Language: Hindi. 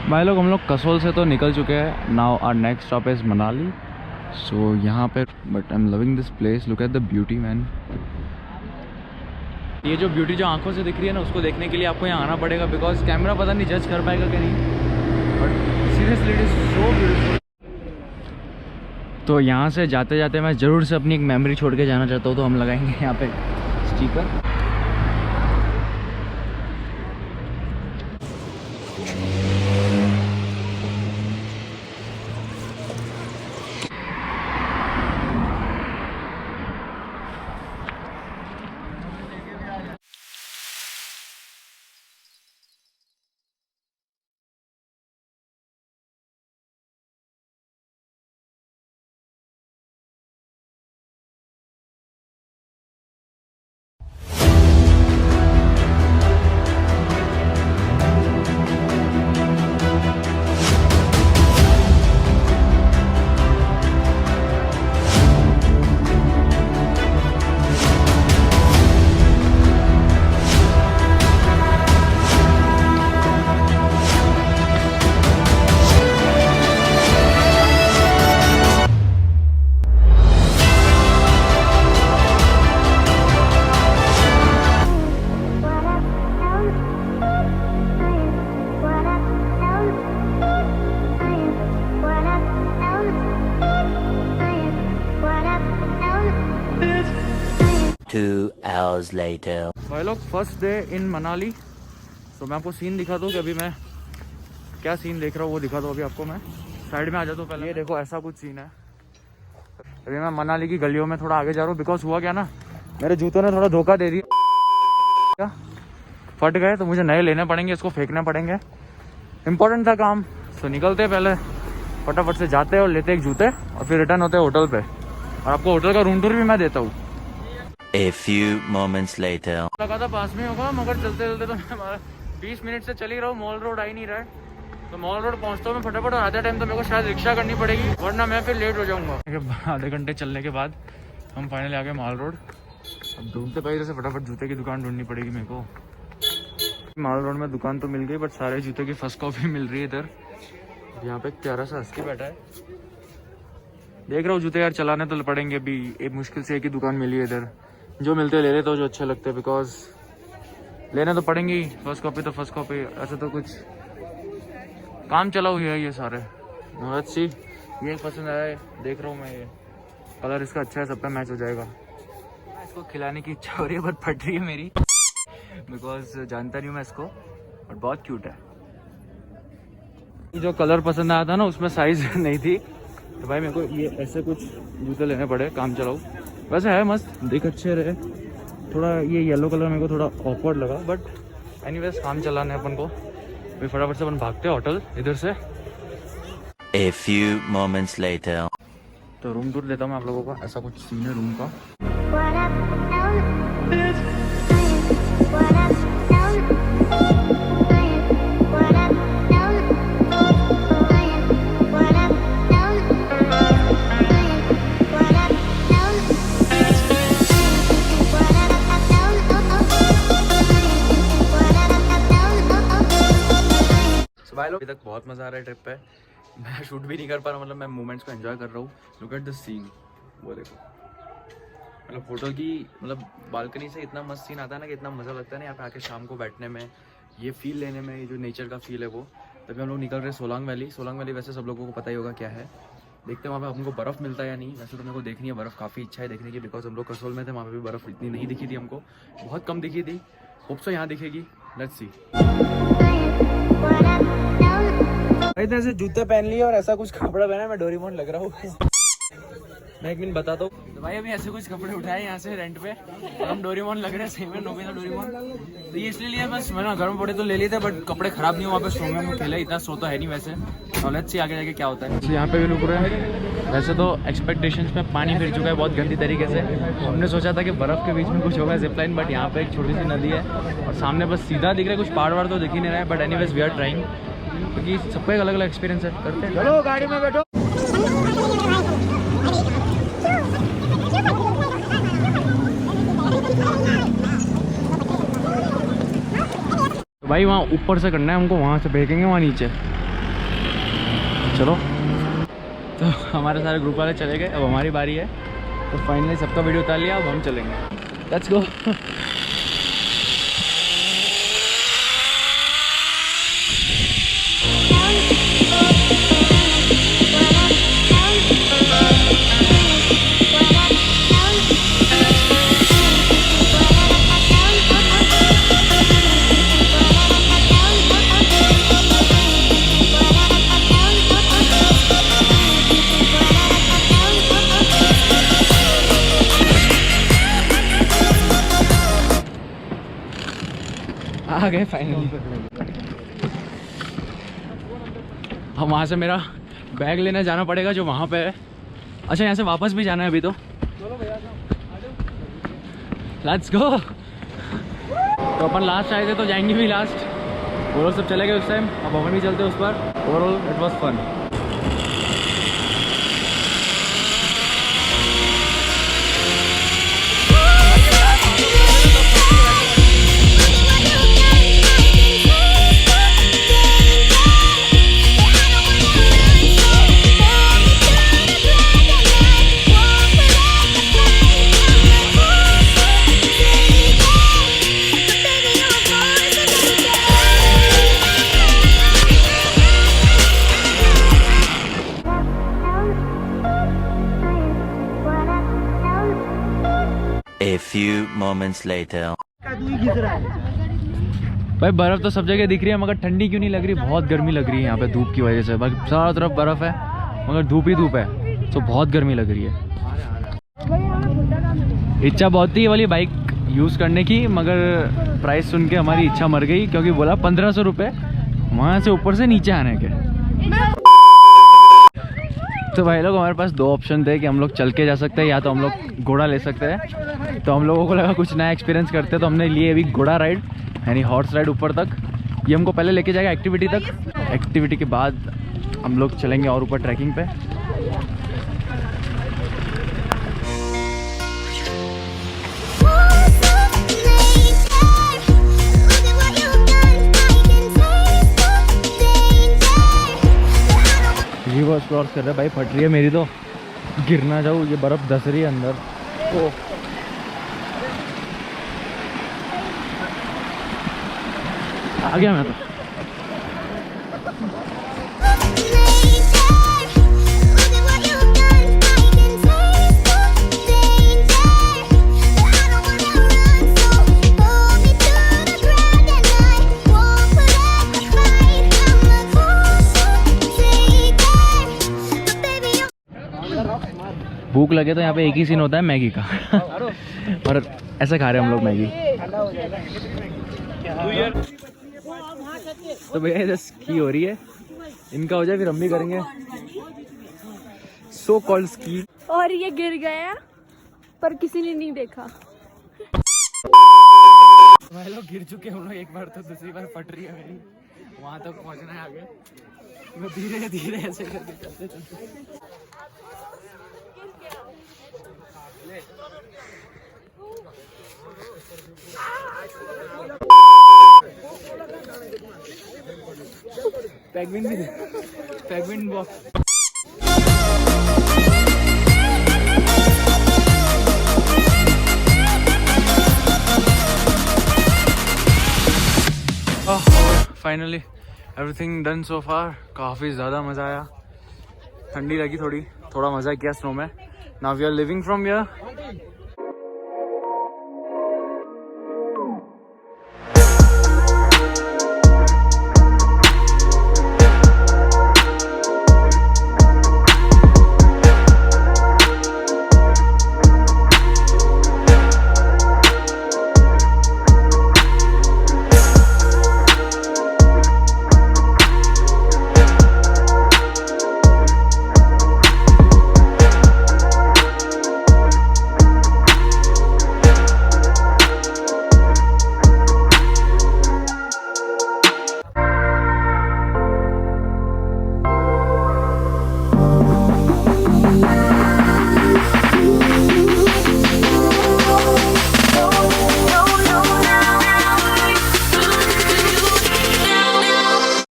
भाई लोग हम लोग कसोल से तो निकल चुके हैं। Now our next stop is Manali. So यहाँ पे but I am loving this place. Look at the beauty man. ये जो ब्यूटी जो आंखों से दिख रही है ना, उसको देखने के लिए आपको यहाँ आना पड़ेगा, बिकॉज कैमरा पता नहीं जज कर पाएगा कि नहीं, but seriously it is so beautiful. तो यहाँ से जाते जाते मैं ज़रूर से अपनी एक मेमोरी छोड़ के जाना चाहता हूँ, तो हम लगाएंगे यहाँ पे स्टिकर। भाई लोग फर्स्ट डे इन मनाली। तो मैं आपको सीन दिखा दूँ कि अभी मैं क्या सीन देख रहा हूँ, वो दिखा दूँ अभी आपको। मैं साइड में आ जाता हूँ पहले। ये देखो ऐसा कुछ सीन है। अभी मैं मनाली की गलियों में थोड़ा आगे जा रहा हूँ, बिकॉज हुआ क्या ना, मेरे जूतों ने थोड़ा धोखा दे दिया, फट गए, तो मुझे नए लेने पड़ेंगे, इसको फेंकने पड़ेंगे। इम्पोर्टेंट था काम। तो निकलते पहले फटाफट से जाते और लेते एक जूते, और फिर रिटर्न होते होटल पे। और आपको होटल का रूम टूर भी मैं देता हूँ। A few moments later. लगा था पास में होगा, मगर चलते चलते तो मैं 20 मिनट से चल ही रहा हूँ। मॉल रोड आ ही नहीं रहा है, तो मॉल रोड पहुँचता हूँ मैं फटाफट। और आधा टाइम तो मेरे को शायद रिक्शा करनी पड़ेगी, वरना मैं फिर लेट हो जाऊँगा। आधे घंटे चलने के बाद हम फाइनली आ गए मॉल रोड। अब ढूंढते पाए इधर से फटाफट जूते की दुकान ढूंढनी पड़ेगी मेरे को। मॉल रोड में दुकान तो मिल गई, बट सारे जूते की फर्स्ट कॉपी मिल रही है इधर। यहाँ पे एक प्यारा सा हंस के बैठा है, देख रहा हूँ जूते यार चलाने तो पड़ेंगे अभी। एक मुश्किल से एक ही दुकान मिली है इधर, जो मिलते ले लेते हो जो अच्छे लगते हैं, बिकॉज लेने तो पड़ेंगे ही। फर्स्ट कॉपी तो फर्स्ट कॉपी, ऐसे तो कुछ काम चला हुआ है ये सारे। लेट्स सी, ये पसंद आया है, देख रहा हूँ मैं। ये कलर इसका अच्छा है, सब पे मैच हो जाएगा। इसको खिलाने की इच्छा हो रही है, बहुत फट रही है मेरी, बिकॉज जानता नहीं हूँ मैं इसको, बट बहुत क्यूट है। जो कलर पसंद आया था ना, उसमें साइज नहीं थी, तो भाई मेरे को ये ऐसे कुछ जूते लेने पड़े, काम चलाओ। वैसे है मस्त, देख अच्छे रहे। थोड़ा ये येलो कलर मेरे को थोड़ा ऑकवर्ड लगा, बट एनीवेज काम चलाने अपन को। फिर फटाफट से अपन भागते हैं होटल इधर से। A few moments later. तो रूम टूर देता हूँ मैं आप लोगों का। ऐसा कुछ सीन है रूम का। भाई लोग अभी तक बहुत मज़ा आ रहा है ट्रिप पे। मैं शूट भी नहीं कर पा रहा, मतलब मैं मोमेंट्स को एंजॉय कर रहा हूँ। लुक एट द सीन, वो देखो। मतलब फोटो की, मतलब बालकनी से इतना मस्त सीन आता है ना, कि इतना मज़ा लगता है ना यहाँ पे आके शाम को बैठने में, ये फील लेने में, ये जो नेचर का फील है वो। तभी हम लोग निकल रहे हैं सोलांग वैली। सोलांग वैली वैसे सब लोगों को पता ही होगा क्या है। देखते हैं वहाँ पे हमको बर्फ़ मिलता है या नहीं। वैसे तो मेरे को देखनी है बर्फ़, काफ़ी इच्छा है देखने की, बिकॉज हम लोग कसोल में थे, वहाँ पे भी बर्फ़ इतनी नहीं दिखी थी हमको, बहुत कम दिखी थी। होप सो यहाँ दिखेगी, लेट्स सी। इतने से जूते पहन लिए और ऐसा कुछ कपड़ा पहना, मैं डोरेमोन लग रहा हूँ। मैं एक मिनट बताता हूँ। तो भाई अभी ऐसे कुछ कपड़े उठाए यहाँ से रेंट पे, और हम डोरेमोन लग रहे हैं, सही में नोबिता डोरेमोन। तो ये इसलिए लिया, बस मैंने घर में पड़े तो ले लिए थे, बट कपड़े खराब नहीं हुआ। वहाँ पे सो में खेले, इतना सो तो है नहीं वैसे। नॉलेज से आगे जाके क्या होता है। यहाँ पे भी रुक रहे हैं। वैसे तो एक्सपेक्टेशंस में पानी फिर चुका है बहुत गंदी तरीके से। हमने सोचा था कि बर्फ़ के बीच में कुछ होगा जिपलाइन, बट यहाँ पे एक छोटी सी नदी है, और सामने बस सीधा दिख रहा है, कुछ पहाड़ वाड़ तो दिख ही नहीं रहा है। But anyways we are trying, क्योंकि सबका एक अलग अलग एक्सपीरियंस है। करते हैं, चलो गाड़ी में बैठो। तो भाई वहाँ ऊपर से करना है हमको, वहाँ से फेंकेंगे वहाँ नीचे। चलो तो हमारे सारे ग्रुप वाले चले गए, अब हमारी बारी है। तो फाइनली सबका वीडियो उतार लिया, अब हम चलेंगे। Let's go. आ गए फाइनली। अब वहाँ से मेरा बैग लेने जाना पड़ेगा जो वहाँ पे है। अच्छा यहाँ से वापस भी जाना है अभी तो। Let's go. तो अपन लास्ट आए थे तो जाएंगे भी लास्ट। वो लोग सब चले गए उस टाइम, अब अपन भी चलते उस पर। Overall it was fun. A few moments later. भाई बर्फ तो सब जगह दिख रही है, मगर ठंडी क्यों नहीं लग रही? बहुत गर्मी लग रही है यहाँ पे धूप की वजह से। बाकी चारों तरफ बर्फ है मगर धूप ही धूप है, तो बहुत गर्मी लग रही है। इच्छा बहुत थी ये वाली बाइक यूज़ करने की, मगर प्राइस सुन के हमारी इच्छा मर गई, क्योंकि बोला 1500 रुपये वहाँ से ऊपर से नीचे आने के। तो भाई लोग हमारे पास दो ऑप्शन थे कि हम लोग चल के जा सकते हैं या तो हम लोग घोड़ा ले सकते हैं। तो हम लोगों को लगा कुछ नया एक्सपीरियंस करते, तो हमने लिए अभी घोड़ा राइड, यानी हॉर्स राइड ऊपर तक। ये हमको पहले लेके जाएगा एक्टिविटी तक, एक्टिविटी के बाद हम लोग चलेंगे और ऊपर ट्रैकिंग पे। रिवर्स क्रॉस कर रहा है भाई, फट रही है मेरी तो, गिर ना जाऊँ, ये बर्फ़ धस रही है अंदर। ओ आ गया मैं तो। भूख लगे तो यहाँ पे एक ही सीन होता है मैगी का और ऐसे खा रहे हैं हम लोग मैगी। तो भैया इधर स्की हो रही है, इनका हो जाए फिर हम भी करेंगे सो कॉल्ड स्की। और ये गिर गया पर किसी ने नहीं देखा। भाई लोग गिर चुके हैं हम लोग एक बार, तो दूसरी बार फट रही है मेरी, वहां तक पहुंचना है आगे। मैं धीरे धीरे ऐसे करके चलते चलते। पेंगुइन भी दे, penguin box. Finally everything done so far. काफ़ी ज़्यादा मज़ा आया, ठंडी लगी थोड़ा मज़ा किया स्नो में। Now we are living from here